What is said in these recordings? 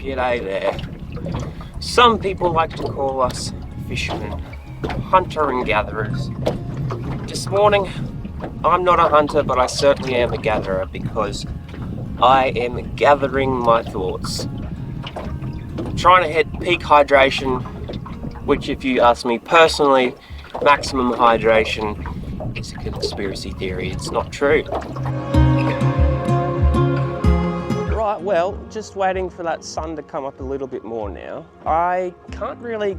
G'day there. Some people like to call us fishermen, hunter and gatherers. This morning, I'm not a hunter, but I certainly am a gatherer because I am gathering my thoughts. Trying to hit peak hydration, which if you ask me personally, maximum hydration is a conspiracy theory. It's not true. Right, well, just waiting for that sun to come up a little bit more now. I can't really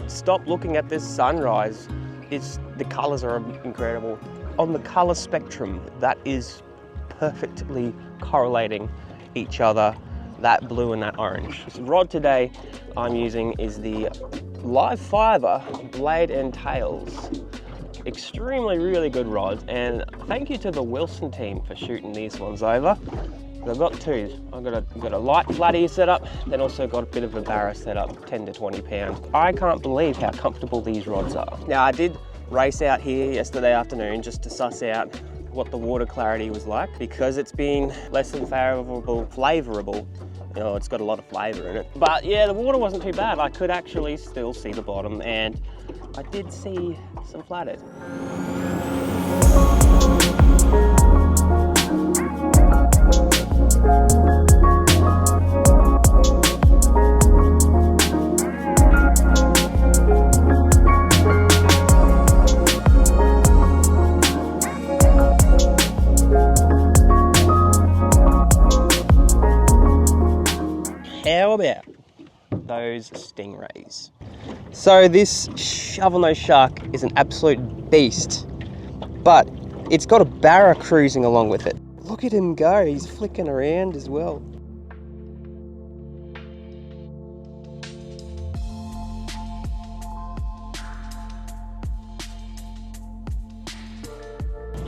stop looking at this sunrise. The colours are incredible. On the colour spectrum, that is perfectly correlating each other, that blue and that orange. This rod today I'm using is the Live Fiber Blade and Tails. Extremely really good rods, and thank you to the Wilson team for shooting these ones over. I've got two. I've got a light flatty setup, then also got a bit of a barra setup, 10 to 20 pounds. I can't believe how comfortable these rods are. Now I did race out here yesterday afternoon just to suss out what the water clarity was like, because it's been less than flavorable. You know, it's got a lot of flavour in it. But yeah, the water wasn't too bad. I could actually still see the bottom, and I did see some flathead. How about those stingrays? So this shovel-nosed shark is an absolute beast, but it's got a barra cruising along with it. Look at him go, he's flicking around as well.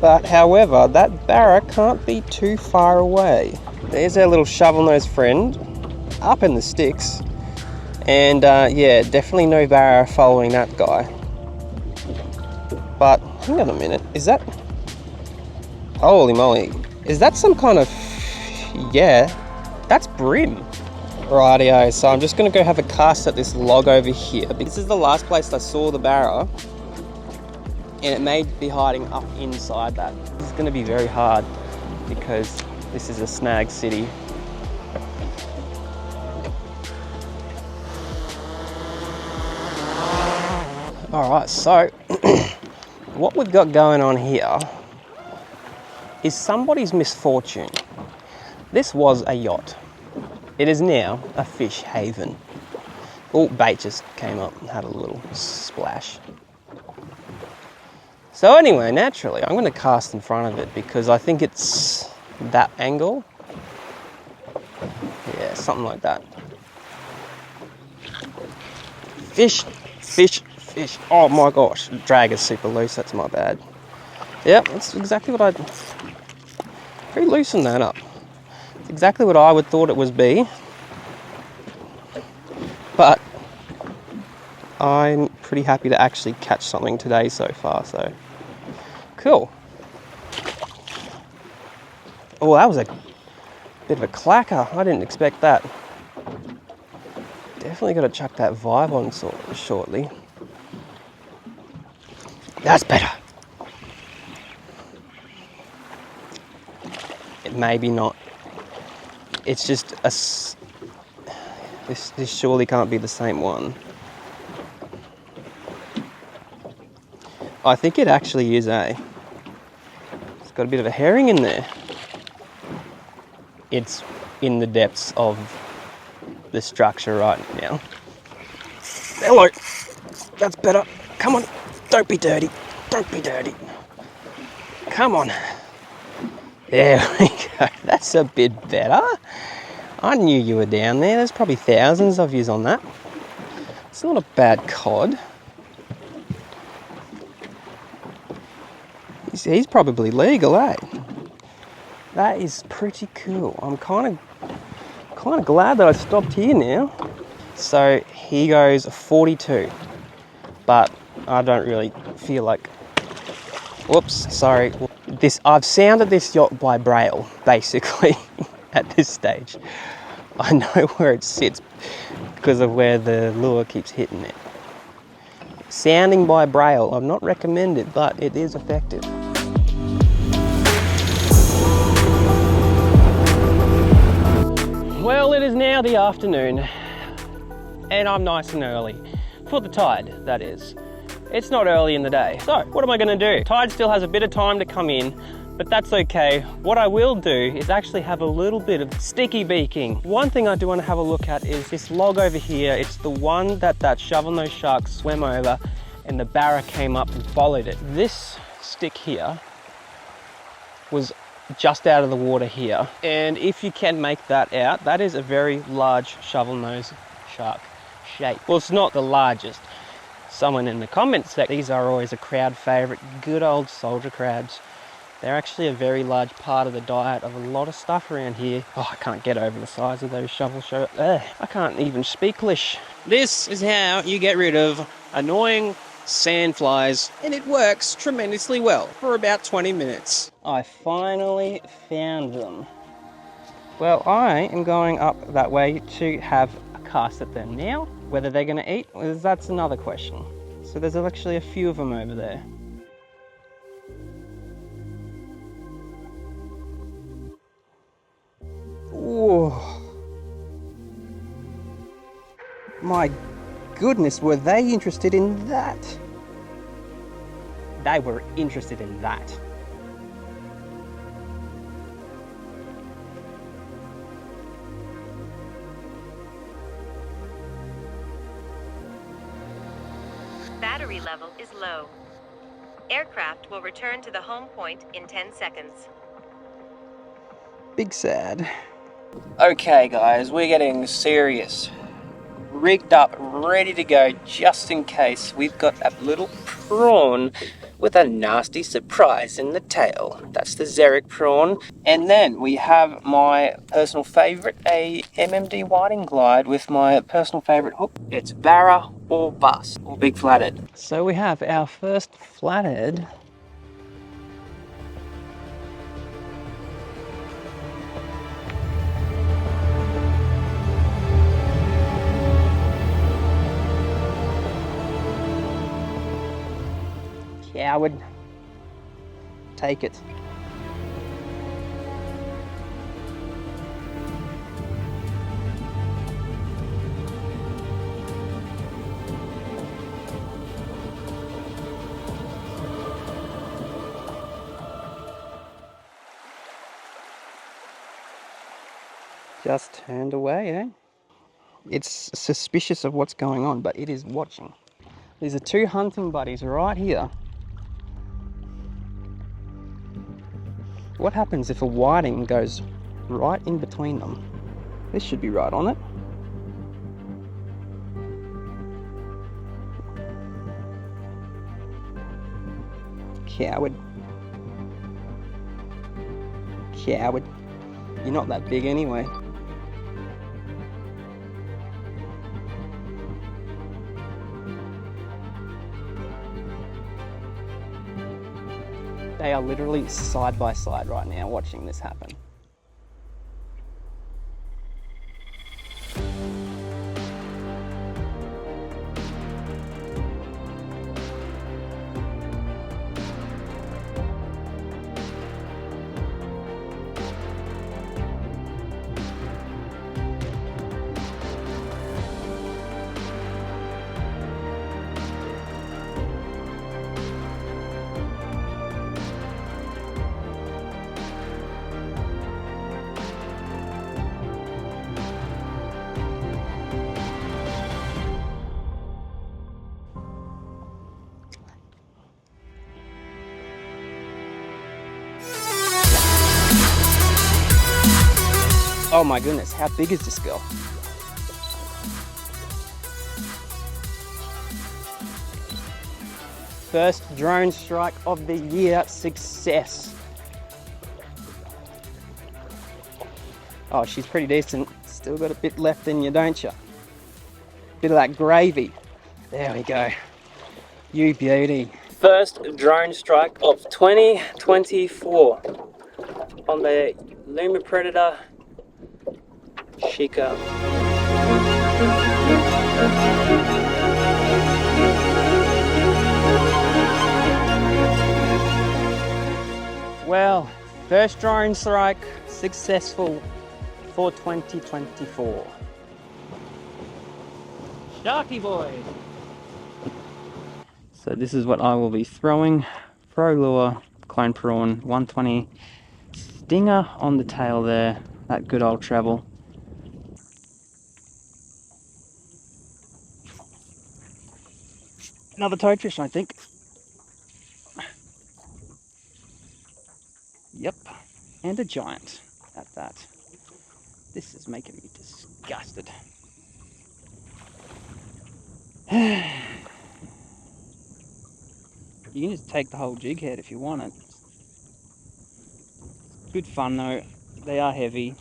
But however, that barra can't be too far away. There's our little shovel-nosed friend, up in the sticks, and yeah, definitely no barra following that guy. But hang on a minute, is that, holy moly, is that some kind of, yeah, that's brim. Rightio, so I'm just gonna go have a cast at this log over here. This is the last place I saw the barra, and it may be hiding up inside that. This is gonna be very hard because this is a snag city. All right, so what we've got going on here is somebody's misfortune. This was a yacht. It is now a fish haven. Oh, bait just came up and had a little splash. So anyway, naturally, I'm going to cast in front of it because I think it's that angle. Yeah, something like that. Fish, fish, fish. Oh my gosh, drag is super loose, that's my bad. Yep, that's exactly what I'd... Loosen that up. It's exactly what I would thought it would be. But I'm pretty happy to actually catch something today so far, so cool. Oh, that was a bit of a clacker. I didn't expect that. Definitely got to chuck that vibe on shortly. That's better. It maybe not. It's just a... This surely can't be the same one. I think it actually is a... It's got a bit of a herring in there. It's in the depths of the structure right now. Hello. That's better. Come on. Don't be dirty. Don't be dirty. Come on. There we go. That's a bit better. I knew you were down there. There's probably thousands of yous on that. It's not a bad cod. He's probably legal, eh? That is pretty cool. I'm kind of glad that I stopped here now. So he goes 42, but I don't really feel like... Whoops, sorry. I've sounded this yacht by braille, basically, at this stage. I know where it sits because of where the lure keeps hitting it. Sounding by braille, I'm not recommended, but it is effective. Well, it is now the afternoon, and I'm nice and early. For the tide, that is. It's not early in the day. So, what am I gonna do? Tide still has a bit of time to come in, but that's okay. What I will do is actually have a little bit of sticky beaking. One thing I do want to have a look at is this log over here. It's the one that shovel-nosed shark swam over and the barra came up and followed it. This stick here was just out of the water here. And if you can make that out, that is a very large shovel-nosed shark shape. Well, it's not the largest. Someone in the comments said these are always a crowd favorite, good old soldier crabs. They're actually a very large part of the diet of a lot of stuff around here. Oh, I can't get over the size of those I can't even speaklish. This is how you get rid of annoying sandflies, and it works tremendously well for about 20 minutes. I finally found them. Well, I am going up that way to have a cast at them now. Whether they're going to eat, well, that's another question. So there's actually a few of them over there. Oh, my goodness, were they interested in that? They were interested in that. Battery level is low. Aircraft will return to the home point in 10 seconds. Big sad. Okay guys, we're getting serious. Rigged up, ready to go, just in case. We've got a little prawn with a nasty surprise in the tail. That's the Xeric prawn. And then we have my personal favourite, a MMD whiting glide with my personal favourite hook. It's barra or bust, or big flathead. So we have our first flathead. Coward. Take it. Just turned away, eh? It's suspicious of what's going on, but it is watching. These are two hunting buddies right here. What happens if a whiting goes right in between them? This should be right on it. Coward. Coward. You're not that big anyway. They are literally side by side right now watching this happen. Oh my goodness, how big is this girl? First drone strike of the year, success. Oh, she's pretty decent. Still got a bit left in you, don't you? Bit of that gravy. There we go. You beauty. First drone strike of 2024 on the Luma Predator Chica. Well, first drone strike successful for 2024. Sharky boy! So this is what I will be throwing. Pro lure, clone prawn, 120 stinger on the tail there. That good old travel. Another toad fish, I think. Yep, and a giant at that. This is making me disgusted. You can just take the whole jig head if you want it. Good fun though, they are heavy.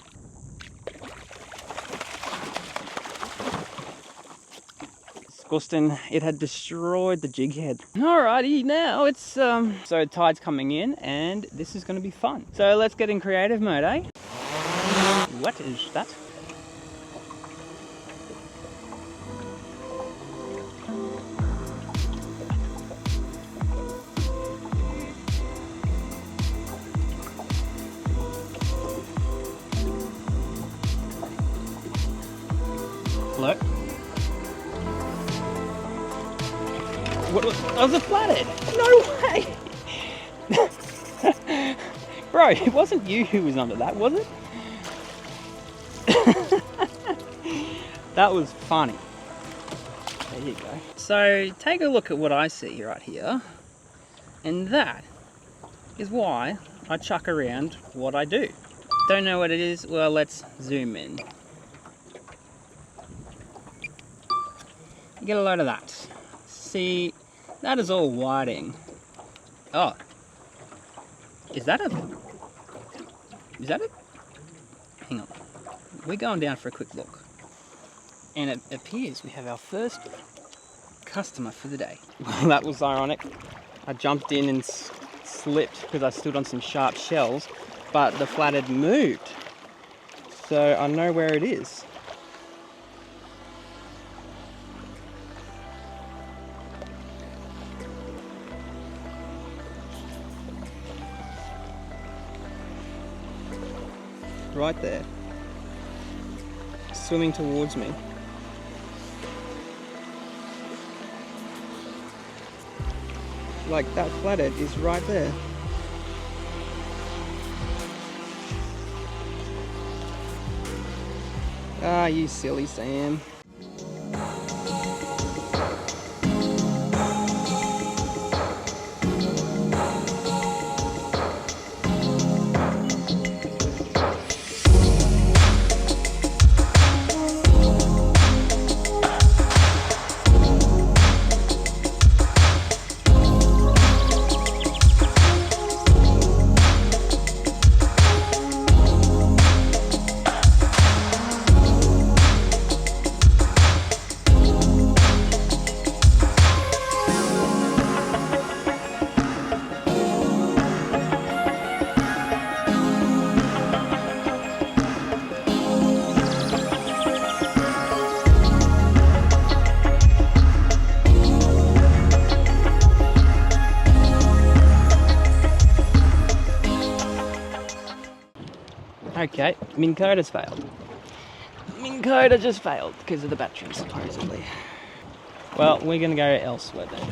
Disgusting, it had destroyed the jig head. Alrighty, now it's, so tide's coming in and this is going to be fun. So let's get in creative mode, eh? What is that? Hello? What was, that was a flathead! No way! Bro, it wasn't you who was under that, was it? That was funny. There you go. So take a look at what I see right here, and that is why I chuck around what I do. Don't know what it is? Well, let's zoom in. Get a load of that. See, that is all whiting. Oh, is that a? Hang on, we're going down for a quick look. And it appears we have our first customer for the day. Well, that was ironic. I jumped in and slipped because I stood on some sharp shells, but the flathead moved. So I know where it is. Right there. Swimming towards me. Like that flathead is right there. Ah, you silly Sam. Okay, Minn Kota's failed. Minn Kota just failed because of the battery, supposedly. Well, we're going to go elsewhere then.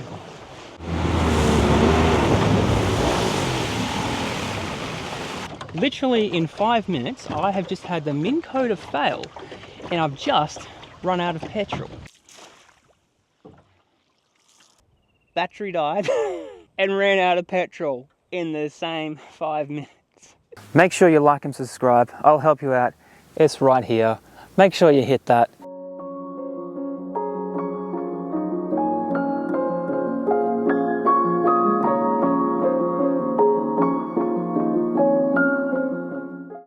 Literally in 5 minutes, I have just had the Minn Kota fail, and I've just run out of petrol. Battery died and ran out of petrol in the same 5 minutes. Make sure you like and subscribe. I'll help you out. It's right here. Make sure you hit that